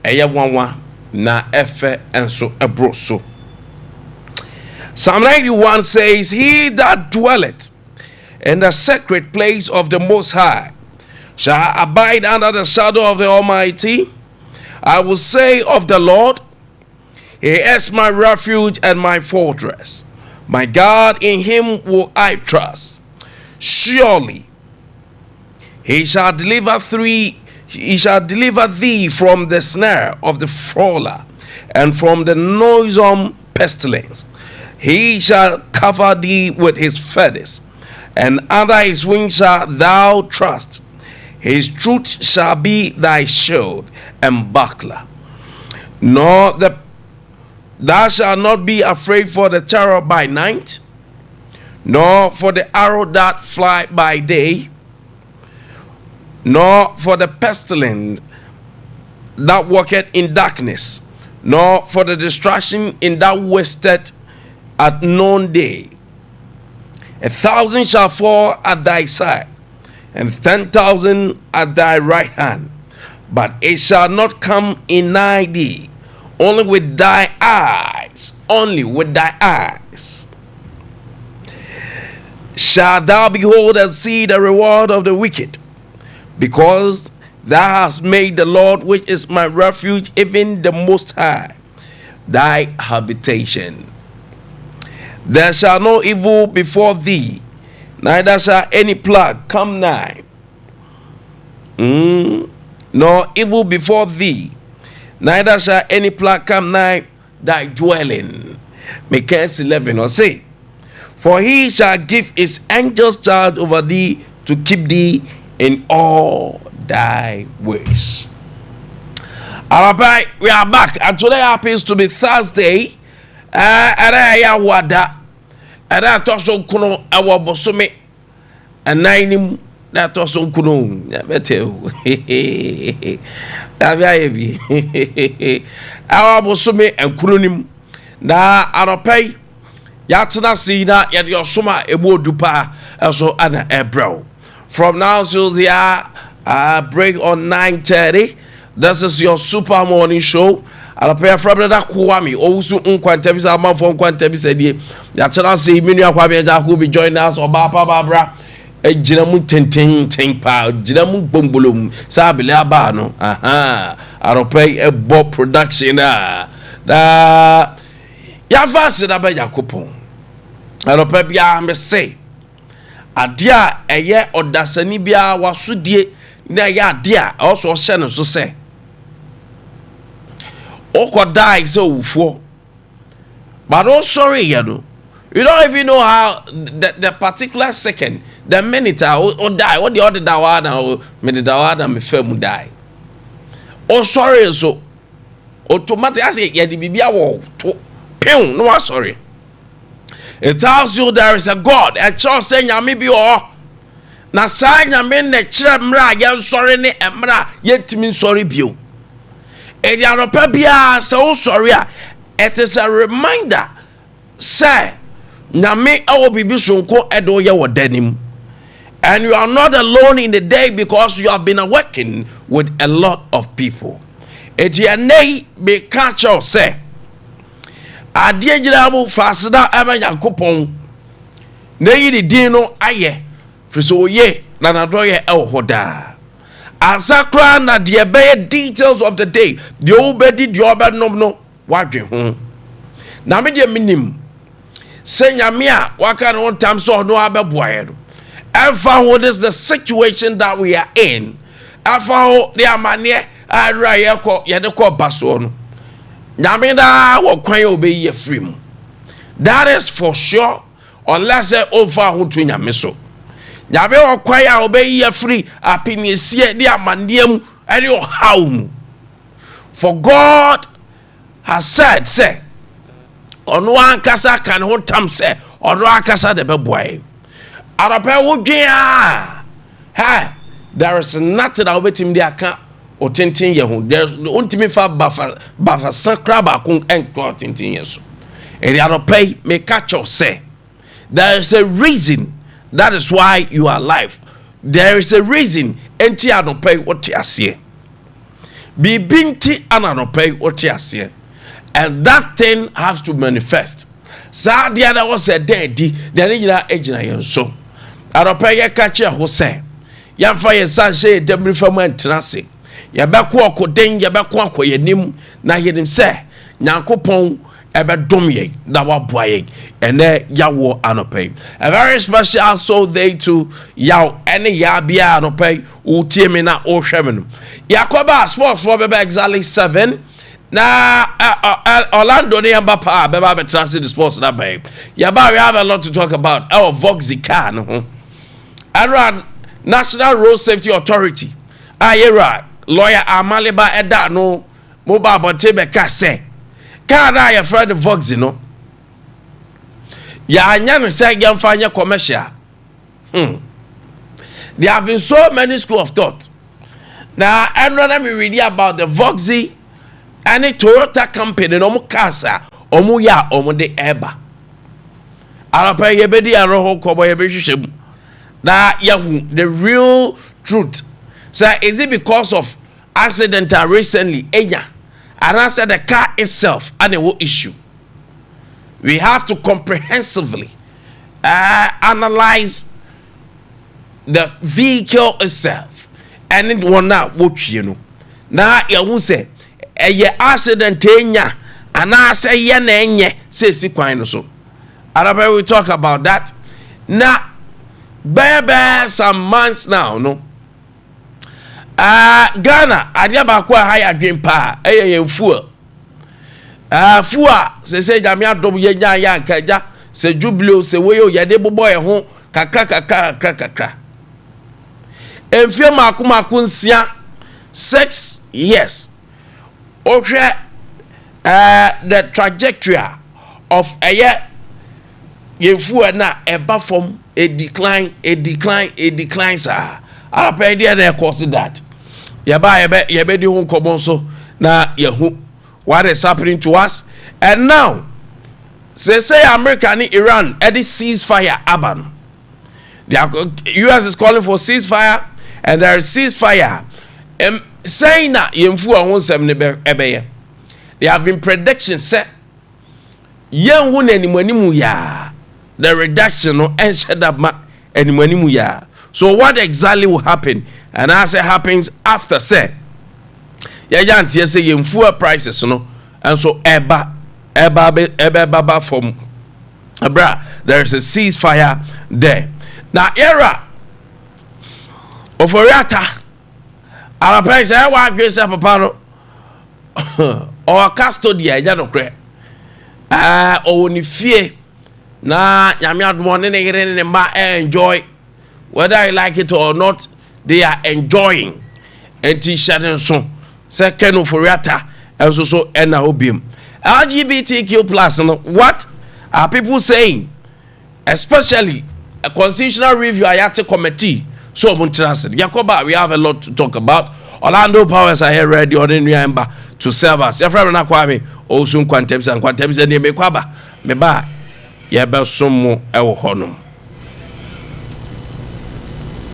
eye wanwa na efe enso ebroso. Psalm 91 says, he that dwelleth in the sacred place of the Most High shall abide under the shadow of the Almighty. I will say of the Lord, he is my refuge and my fortress. My God, in him will I trust. Surely he shall deliver thee from the snare of the fowler and from the noisome pestilence. He shall cover thee with his feathers, and under his wings shalt thou trust. His truth shall be thy shield and buckler. Thou shalt not be afraid for the terror by night, nor for the arrow that fly by day, nor for the pestilence that walketh in darkness, nor for the destruction in that wasteth at noonday. 1,000 shall fall at thy side, and 10,000 at thy right hand, but it shall not come in nigh thee. Only with thy eyes shalt thou behold and see the reward of the wicked, because thou hast made the Lord, which is my refuge, even the Most High, thy habitation. There shall no evil befall thee, neither shall any plague come nigh. Nor evil befall thee, neither shall any plague come nigh thy dwelling. Micah 11 or say, for he shall give his angels charge over thee to keep thee in all thy ways. Alright, we are back, and today happens to be Thursday. Era wada era toso kuno ewo bosome ananim na toso kuno ya beteo abia yebi ewo bosome enkuronim na aropai ya tena si na ya de osoma ebu odupa eso ana ebro from now till the break on 9:30. This is your super morning show. Alapaya from that Kwame Nkwantabisa Amafo Nkwantabisa die ya tena say menu Kwame Jaku be join us Oba Barbara ejina mu tenten pa ejina mu bombolom sa abele aba no aropay ebo production da ya fast da ba Yakopon aropay bia me say ade a eye odasani bia wasodie na ya ade a also hye no so say Oko die so ufo. But oh sorry, you know. You don't even know how the particular second, the minute or die. What the other dawana or me the dawana me femu die. Oh sorry, so automatic I say yeah the bibia wo to pew no sorry. It tells you there is a God. A child saying ya maybe oh na say ya me ne kire mra ya sorry ne emra yetimi sorry bio. It is a reminder, say, Name our baby sonko edo ye wadenim. And you are not alone in the day because you have been working with a lot of people. Etienne be catch or say, Ade Akye fasida aba Yakopon. Ne yi dino aye. Friso ye na nadoye hoda. Asakra na the be details of the day. The obedi the oba no wadwe ho. Na me de minim. Say nyame a waka no tam so no abeboaye no. Ever what is the situation that we are in? Ever the amane ara ye de ko baso no. Nyame da wo kwan obeyi free mu. That is for sure unless over who to nyame so. Nyame wo kwan a obeyi free apiniesie de amandeam ene o hawmu. For God has said say ono ankasa kan ho tam say ono ankasa de beboaye. Arape wo dwea ha there is nothing that wetim de aka o tenten ye ho there ontimi fa bafa sakra ba kun enko tenten ye so e arape me catch you say there is a reason that is why you are alive. There is a reason enti anope what ase Be binti ananope otiasie. And that thing has to manifest. Sa the other was a daddy, the original agent I so. Anope ye catcher who say, Yan fire sanje debri from my transit. Yabakwa koden, yabakwa ye nim, na yedim say, Yankopon. Ebe domye da wa boye ene yawo anope. A very special soul day to yaw ene ya bia anope utie me na o hwemenu. Yakoba sports for bebe exactly 7 na Orlando ne yamba pa beba be transit the sports na bay. Yaba we have a lot to talk about. Our Voxy car no. Around National Road Safety Authority. Ayera lawyer Amaliba Eda no mobile but tebe ka say Canada, your friend Vox, you know. Ya nyame say yam fanya commercial. There have been so many school of thought. Now, I'm not me reading about the Voxy and the Toyota company, no more casa, omu ya omu de eba. Arapa yebedi aroho kobo yebeshim. Now, yahu the real truth. So, is it because of accident recently? And I said the car itself and the whole issue. We have to comprehensively analyze the vehicle itself. And it will not watch you know. Now you will say a accident enya and I say yenye say sequine so. And we talk about that. Now baby some months now no. Ghana adia ba kwa high adwen pa fuel fuel se jamia dom ye nya ya nkaja se jubileo se weyo ye de bobo ye ho kakra enfie maku nsia 6 years ohwe the trajectory of ye fuel na eba from a decline sir. I'll pay the cost that. Yebe di hun komo so na yehu what is happening to us. And now say America and Iran at the ceasefire aban. The US is calling for ceasefire and there is ceasefire. Saying that yemfu ahun sem ne ebeye. There have been predictions say yen hu animu ya the reduction no enshad up animu ya. So what exactly will happen? And as it happens after say, you say fuel prices, no, and so eba from there is a ceasefire there. Now era of Oriata, our price I want grace up aparo or custodia, Janocre. Or when you fear na Yamiad morning and ma enjoy. Whether I like it or not, they are enjoying. And T-shirt and so. Second of Oriata, and so NAOBIM. LGBTQ plus, what are people saying? Especially a constitutional review IATA committee. So Yakoba, we have a lot to talk about. Orlando Powers are here ready on the to serve us. Your friend Kwame, also Nkwantabisa and Nkwantabisa, Meba, Yeba Somo, El Honum.